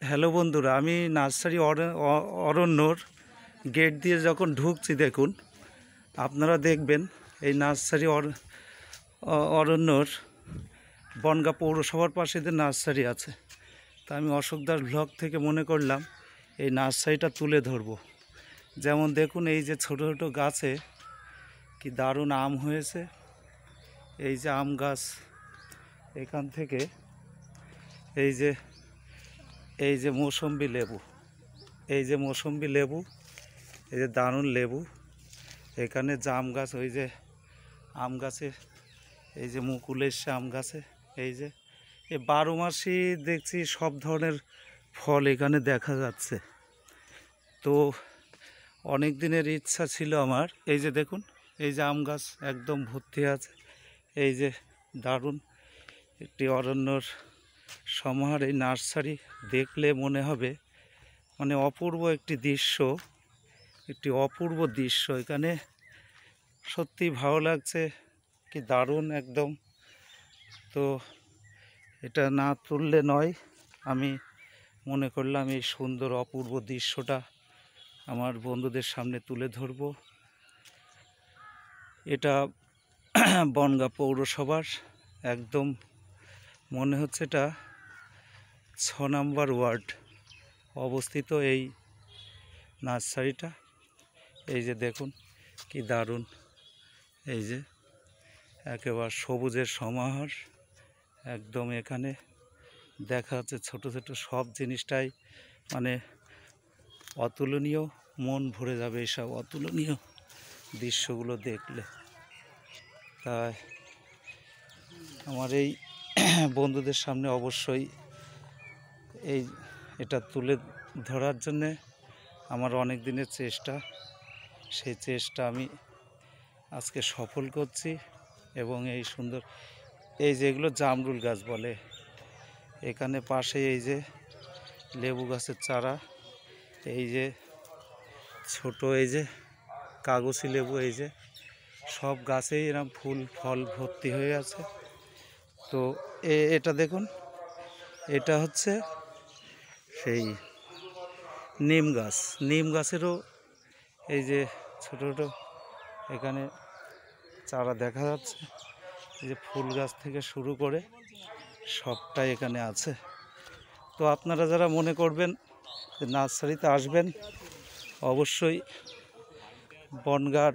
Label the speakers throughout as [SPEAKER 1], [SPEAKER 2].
[SPEAKER 1] Hello বন্ধুরা, আমি nursery অরণ্যর gate দিয়ে যখন ঢুকছি, দেখুন আপনারা দেখবেন এই নার্সারি অরণ্যর বনগাঁ পৌরসভার পাশে যে নার্সারি আছে, তা আমি অশোক দাস ব্লগ থেকে মনে করলাম এই নার্সারিটা তুলে ধরব। যেমন দেখুন, এই যে ছোট ছোট গাছে কি দারুণ আম হয়েছে। এই যে আম গাছ, এখান থেকে এই যে মৌসম্বি লেবু, এই যে দারুণ লেবু। এখানে জাম গাছ, ওই যে আম গাছে এই যে মুকুল এসছে আম গাছে। এই 12 মাসই দেখছি সব ধরনের ফল এখানে দেখা যাচ্ছে। তো অনেক দিনের ইচ্ছা ছিল আমার। এই যে দেখুন, এই যে আম গাছ একদম ভর্তি আছে। এই যে দারুণ একটি অরণ্যর সমাহার। এই নার্সারি দেখলে মনে হবে মানে অপূর্ব একটি দৃশ্য। এখানে সত্যি ভালো লাগছে, কি দারুণ একদম। তো এটা না তুললে নয়, আমি মনে করলাম এই সুন্দর অপূর্ব দৃশ্যটা আমার বন্ধুদের সামনে তুলে ধরব। এটা বনগাঁ পৌরসভার একদম মনে হচ্ছে এটা 6 নম্বর ওয়ার্ড অবস্থিত এই নার্সারিটা। এই যে দেখুন কি দারুণ, এই যে একেবারে সবুজের সমাহার একদম। এখানে দেখা যাচ্ছে ছোট ছোট সব জিনিসটাই মানে অতুলনীয়, মন ভরে যাবে এইসব অতুলনীয় দৃশ্যগুলো দেখলে। তাই আমার এই বন্ধুদের সামনে অবশ্যই এটা তুলে ধরার জন্যে আমার অনেক দিনের চেষ্টা, সেই চেষ্টা আমি আজকে সফল করছি। এবং এই সুন্দর, এই যে এগুলো জামরুল গাছ বলে, এখানে পাশে এই যে লেবু গাছের চারা, এই যে ছোট এই যে কাগজি লেবু, এই যে সব গাছেই এরকম ফুল ফল ভর্তি হয়ে আছে। তো এটা দেখুন, এটা হচ্ছে সেই নিম গাছেরও এই যে ছোট ছোট এখানে চারা দেখা যাচ্ছে। এই যে ফুল গাছ থেকে শুরু করে সবটাই এখানে আছে। তো আপনারা যারা মনে করবেন যে নার্সারিতে আসবেন, অবশ্যই বনগাঁর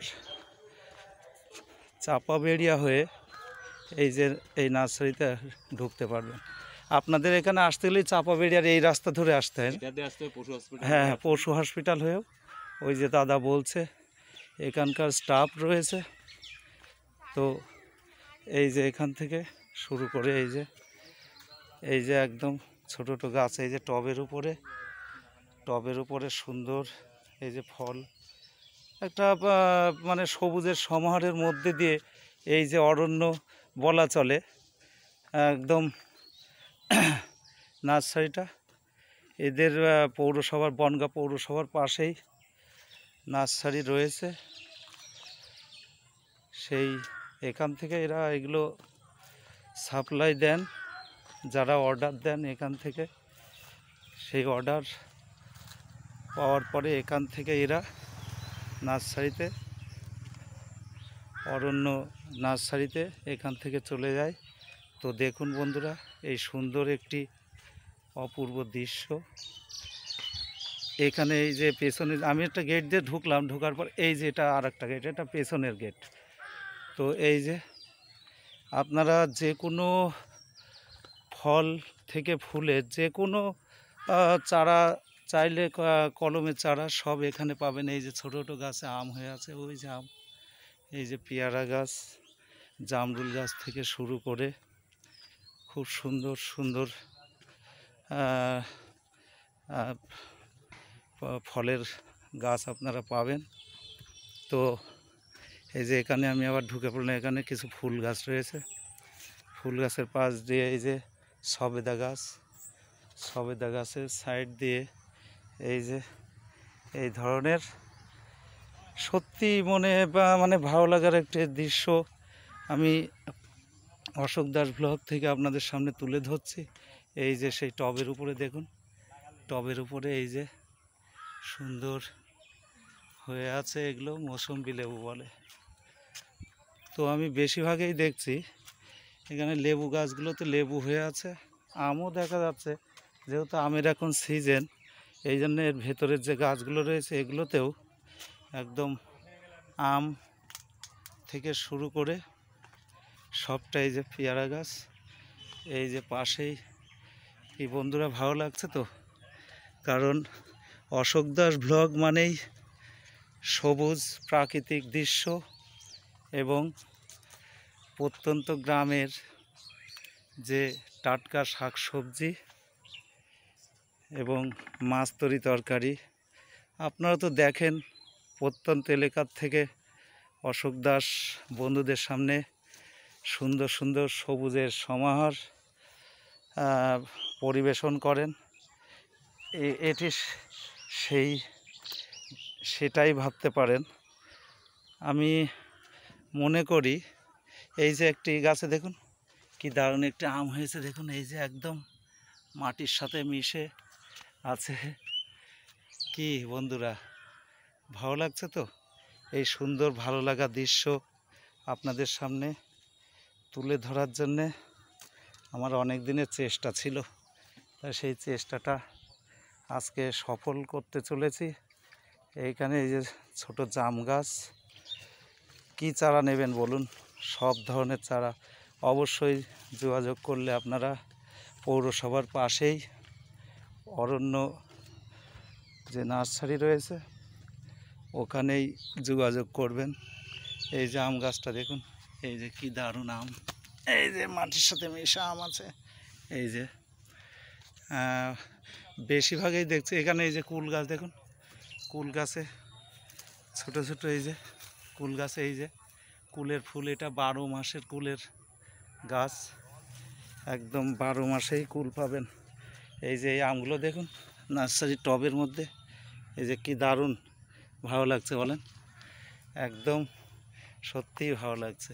[SPEAKER 1] চাপাবেড়িয়া হয়ে এই নার্সারিতে ঢুকতে পারবেন। আপনাদের এখানে আসতে গেলেই চাপাবেড়িয়ার এই রাস্তা ধরে আসতে হয়। হ্যাঁ, পশু হসপিটাল হয়েও ওই যে দাদা বলছে এখানকার স্টাফ রয়েছে। তো এই যে এখান থেকে শুরু করে এই যে একদম ছোট ছোট গাছ, এই যে টবের উপরে সুন্দর এই যে ফল, একটা মানে সবুজের সমাহারের মধ্যে দিয়ে এই যে অরণ্য বলা চলে একদম নার্সারিটা। এদের পৌরসভার, বনগাঁ পৌরসভার পাশেই নার্সারি রয়েছে। সেই এখান থেকে এরা এগুলো সাপ্লাই দেন, যারা অর্ডার দেন এখান থেকে, সেই অর্ডার পাওয়ার পরে এখান থেকে এরা অরণ্য নার্সারিতে এখান থেকে চলে যায়। তো দেখুন বন্ধুরা, এই সুন্দর একটি অপূর্ব দৃশ্য। এখানে এই যে পেছনে আমি একটা গেট দিয়ে ঢুকলাম, ঢোকার পর এই যে এটা আর একটা গেট, এটা পেছনের গেট। তো এই যে আপনারা যে কোনো ফল থেকে ফুলের যে কোনো চারা চাইলে, কলমের চারা সব এখানে পাবেন। এই যে ছোটো ছোটো গাছে আম হয়ে আছে, ওই যে আম, এই যে পেয়ারা গাছ, জামরুল গাছ থেকে শুরু করে খুব সুন্দর সুন্দর ফলের গাছ আপনারা পাবেন। তো এই যে এখানে আমি আবার ঢুকে পড়লাম, এখানে কিছু ফুল গাছ রয়েছে। ফুল গাছের পাশ দিয়ে এই যে সবেদা গাছের সাইড দিয়ে এই যে এই ধরনের সত্যি মানে ভালো লাগার একটি দৃশ্য আমি অশোক দাস ব্লগ থেকে আপনাদের সামনে তুলে ধরছি। এই যে সেই টবের উপরে দেখুন টবের উপরে এই যে সুন্দর হয়ে আছে, এগুলো মৌসুম্বি লেবু বলে। তো আমি বেশিরভাগই দেখছি এখানে লেবু গাছগুলোতে লেবু হয়ে আছে, আমও দেখা যাচ্ছে। যেহেতু আমের এখন সিজন, এই জন্য এর ভেতরের যে গাছগুলো রয়েছে এগুলোতেও একদম আম থেকে শুরু করে সবটাই, যে পেয়ারা গাছ এই যে পাশেই। এই বন্ধুরা ভালো লাগছে তো, কারণ অশোক দাস ব্লগ মানেই সবুজ প্রাকৃতিক দৃশ্য এবং প্রত্যন্ত গ্রামের যে টাটকা শাকসবজি এবং মাছ তরি তরকারি। আপনারা তো দেখেন প্রত্যন্ত এলাকার থেকে অশোক দাস বন্ধুদের সামনে সুন্দর সুন্দর সবুজের সমাহার পরিবেশন করেন। এটি সেটাই ভাবতে পারেন। আমি মনে করি এই যে একটি গাছে দেখুন কি দারুণ একটি আম হয়েছে, দেখুন এই যে একদম মাটির সাথে মিশে আছে। কি বন্ধুরা, ভালো লাগছে তো? এই সুন্দর ভালো লাগা দৃশ্য আপনাদের সামনে তুলে ধরার জন্যে আমার অনেক দিনের চেষ্টা ছিল, তাই সেই চেষ্টাটা আজকে সফল করতে চলেছি। এইখানে এই যে ছোট জাম গাছ, কী চারা নেবেন বলুন? সব ধরনের চারা। অবশ্যই যোগাযোগ করলে আপনারা পৌরসভার পাশেই অরণ্য যে নার্সারি রয়েছে ওখানেই যোগাযোগ করবেন। এই যে আম গাছটা দেখুন, এই যে কি দারুণ আম, এই যে মাটির সাথে মেশা আম আছে। এই যে বেশিরভাগই দেখছি এখানে এই যে কুল গাছ দেখুন, কুল গাছে ছোট ছোট এই যে কুল গাছে এই যে কুলের ফুল, এটা 12 মাসের কুলের গাছ, একদম 12 মাসেই কুল পাবেন। এই যে এই আমগুলো দেখুন নার্সারি টবের মধ্যে, এই যে কি দারুণ ভালো লাগছে বলেন? একদম সত্যিই ভালো লাগছে,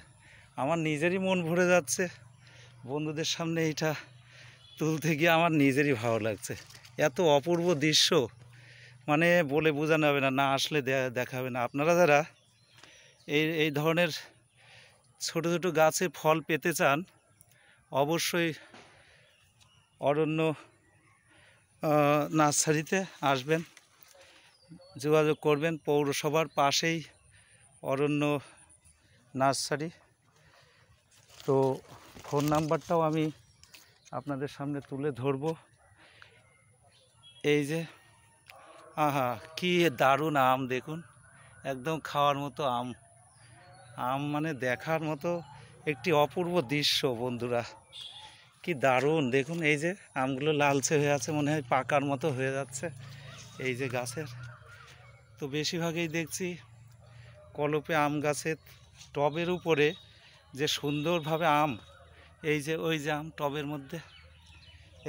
[SPEAKER 1] আমার নিজেরই মন ভরে যাচ্ছে। বন্ধুদের সামনে এইটা তুলতে গিয়ে আমার নিজেরই ভালো লাগছে। এত অপূর্ব দৃশ্য মানে বলে বোঝানো হবে না, না আসলে দেখা হবে না। আপনারা যারা এই ধরনের ছোট ছোট গাছে ফল পেতে চান অবশ্যই অরণ্য নার্সারিতে আসবেন, যোগাযোগ করবেন। পৌরসভার পাশেই অরণ্য নার্সারি। তো ফোন নাম্বারটাও আমি আপনাদের সামনে তুলে ধরব। এই যে আহা কি দারুণ আম দেখুন, একদম খাওয়ার মতো আম। আম মানে দেখার মতো একটি অপূর্ব দৃশ্য বন্ধুরা, কি দারুণ দেখুন। এই যে আমগুলো লালচে হয়ে আছে, মনে হয় পাকার মতো হয়ে যাচ্ছে এই যে গাছের। তো বেশিরভাগই দেখছি কলপে আম গাছের টবের উপরে যে সুন্দরভাবে আম, এই যে ওই যে আম টবের মধ্যে,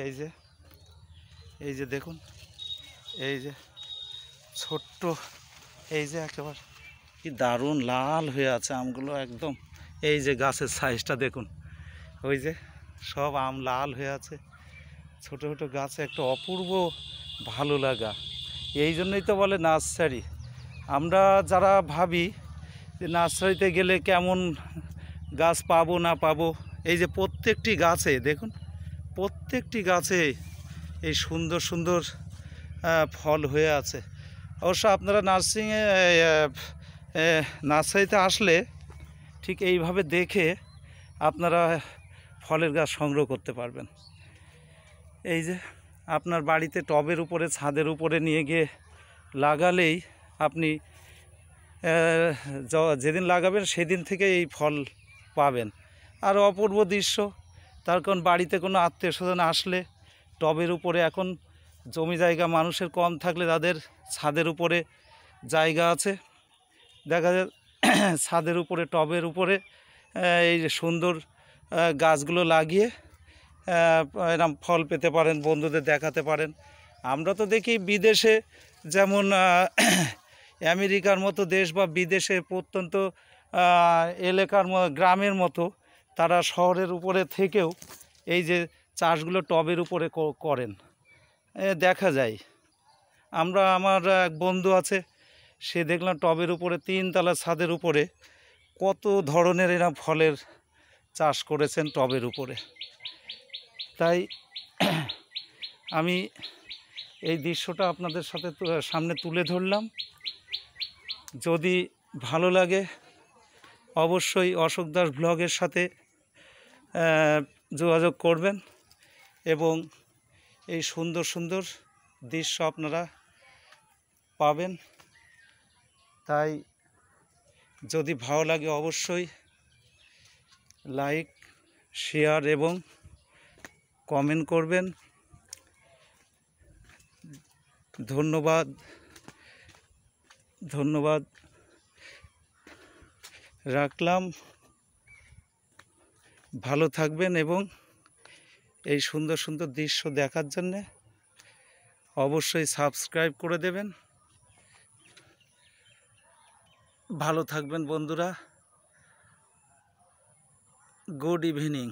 [SPEAKER 1] এই যে দেখুন, এই যে ছোট্ট, এই যে একেবারে কি দারুণ লাল হয়ে আছে আমগুলো একদম। এই যে গাছের সাইজটা দেখুন, ওই যে সব আম লাল হয়ে আছে। ছোট ছোট গাছে একটা অপূর্ব ভালো লাগা। এই জন্যই তো বলে নার্সারি। আমরা যারা ভাবি যে নার্সারিতে গেলে কেমন গাছ পাবো না পাবো, এই যে প্রত্যেকটি গাছে দেখুন, প্রত্যেকটি গাছে এই সুন্দর সুন্দর ফল হয়ে আছে। অবশ্য আপনারা নার্সারিতে আসলে ঠিক এইভাবে দেখে আপনারা ফলের গাছ সংগ্রহ করতে পারবেন। এই যে আপনার বাড়িতে টবের উপরে ছাদের উপরে নিয়ে গিয়ে লাগালেই আপনি যেদিন লাগাবেন সেদিন থেকে এই ফল পাবেন। আর অপূর্ব দৃশ্য, তার কারণ বাড়িতে কোনো আত্মীয় স্বজন আসলে টবের উপরে, এখন জমি জায়গা মানুষের কম থাকলে তাদের ছাদের উপরে জায়গা আছে, দেখা যায় ছাদের উপরে টবের উপরে এই সুন্দর গাছগুলো লাগিয়ে এরকম ফল পেতে পারেন, বন্ধুদের দেখাতে পারেন। আমরা তো দেখি বিদেশে যেমন আমেরিকার মতো দেশ বা বিদেশে প্রত্যন্ত এলাকার গ্রামের মতো তারা শহরের উপরে থেকেও এই যে চাষগুলো টবের উপরে করেন। দেখা যায়। আমার এক বন্ধু আছে, সে দেখলাম টবের উপরে 3 তলা ছাদের উপরে কত ধরনের এরা ফলের চাষ করেছেন টবের উপরে। তাই আমি এই দৃশ্যটা আপনাদের সাথে সামনে তুলে ধরলাম। যদি ভালো লাগে অবশ্যই অশোক দাস ব্লগের সাথে যোগাযোগ করবেন এবং এই সুন্দর সুন্দর দৃশ্য আপনারা পাবেন। তাই যদি ভালো লাগে অবশ্যই লাইক, শেয়ার এবং কমেন্ট করবেন। ধন্যবাদ রাখলাম। ভালো থাকবেন এবং এই সুন্দর সুন্দর দৃশ্য দেখার জন্যে অবশ্যই সাবস্ক্রাইব করে দেবেন। ভালো থাকবেন বন্ধুরা। Good evening.